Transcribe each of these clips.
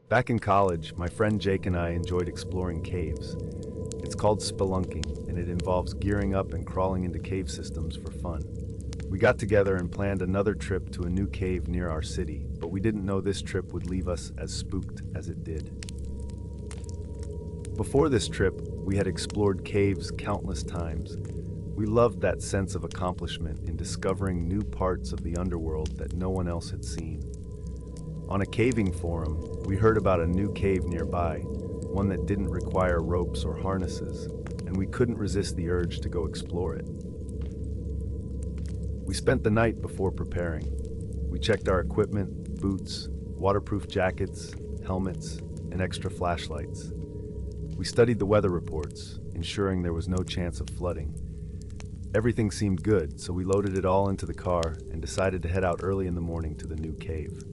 Back in college, my friend Jake and I enjoyed exploring caves. It's called spelunking, and it involves gearing up and crawling into cave systems for fun. We got together and planned another trip to a new cave near our city, but we didn't know this trip would leave us as spooked as it did. Before this trip, we had explored caves countless times. We loved that sense of accomplishment in discovering new parts of the underworld that no one else had seen. On a caving forum, we heard about a new cave nearby, one that didn't require ropes or harnesses, and we couldn't resist the urge to go explore it. We spent the night before preparing. We checked our equipment, boots, waterproof jackets, helmets, and extra flashlights. We studied the weather reports, ensuring there was no chance of flooding. Everything seemed good, so we loaded it all into the car and decided to head out early in the morning to the new cave.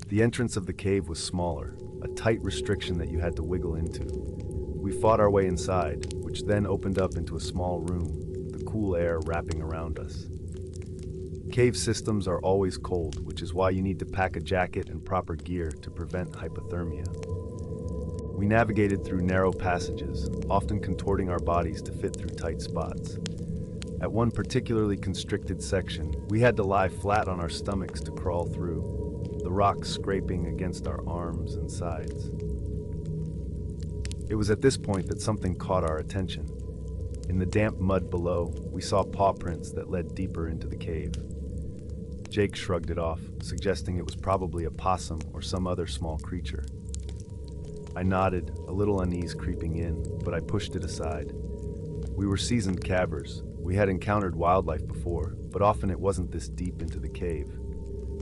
The entrance of the cave was smaller, a tight restriction that you had to wiggle into. We fought our way inside, which then opened up into a small room, the cool air wrapping around us. Cave systems are always cold, which is why you need to pack a jacket and proper gear to prevent hypothermia. We navigated through narrow passages, often contorting our bodies to fit through tight spots. At one particularly constricted section, we had to lie flat on our stomachs to crawl through, the rocks scraping against our arms and sides. It was at this point that something caught our attention. In the damp mud below, we saw paw prints that led deeper into the cave. Jake shrugged it off, suggesting it was probably a possum or some other small creature. I nodded, a little unease creeping in, but I pushed it aside. We were seasoned cavers. We had encountered wildlife before, but often it wasn't this deep into the cave.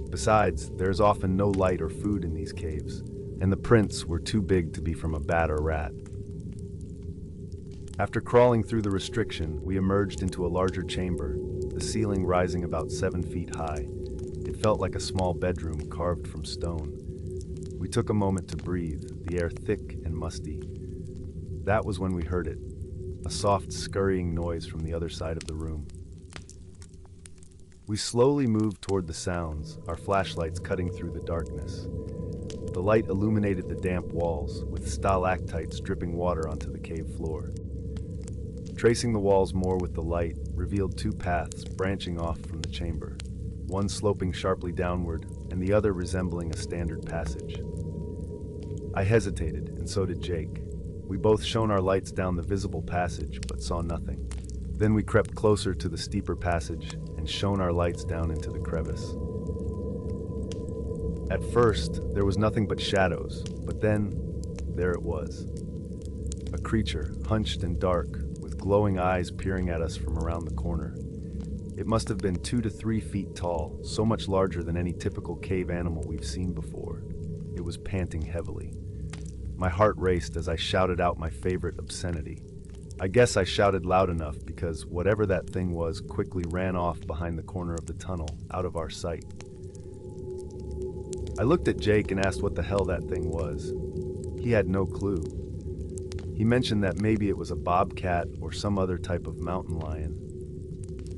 Besides, there's often no light or food in these caves, and the prints were too big to be from a bat or rat. After crawling through the restriction, we emerged into a larger chamber, the ceiling rising about 7 feet high. It felt like a small bedroom carved from stone. We took a moment to breathe, the air thick and musty. That was when we heard it, a soft scurrying noise from the other side of the room. We slowly moved toward the sounds, our flashlights cutting through the darkness. The light illuminated the damp walls, with stalactites dripping water onto the cave floor. Tracing the walls more with the light revealed 2 paths branching off from the chamber, one sloping sharply downward and the other resembling a standard passage. I hesitated, and so did Jake. We both shone our lights down the visible passage, but saw nothing. Then we crept closer to the steeper passage and shone our lights down into the crevice. At first, there was nothing but shadows, but then, there it was. A creature, hunched and dark, with glowing eyes peering at us from around the corner. It must have been 2 to 3 feet tall, so much larger than any typical cave animal we've seen before. It was panting heavily. My heart raced as I shouted out my favorite obscenity. I guess I shouted loud enough because whatever that thing was quickly ran off behind the corner of the tunnel, out of our sight. I looked at Jake and asked what the hell that thing was. He had no clue. He mentioned that maybe it was a bobcat or some other type of mountain lion.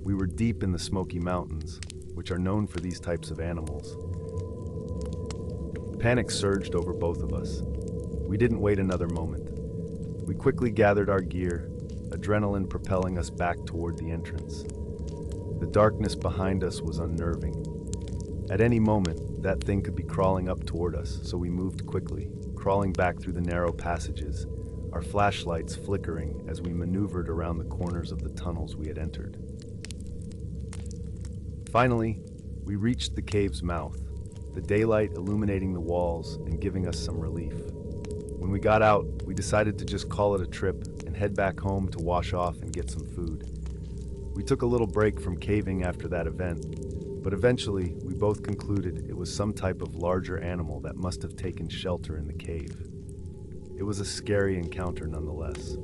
We were deep in the Smoky Mountains, which are known for these types of animals. Panic surged over both of us. We didn't wait another moment. We quickly gathered our gear, adrenaline propelling us back toward the entrance. The darkness behind us was unnerving. At any moment, that thing could be crawling up toward us, so we moved quickly, crawling back through the narrow passages, our flashlights flickering as we maneuvered around the corners of the tunnels we had entered. Finally, we reached the cave's mouth, the daylight illuminating the walls and giving us some relief. When we got out, we decided to just call it a trip and head back home to wash off and get some food. We took a little break from caving after that event, but eventually we both concluded it was some type of larger animal that must have taken shelter in the cave. It was a scary encounter nonetheless.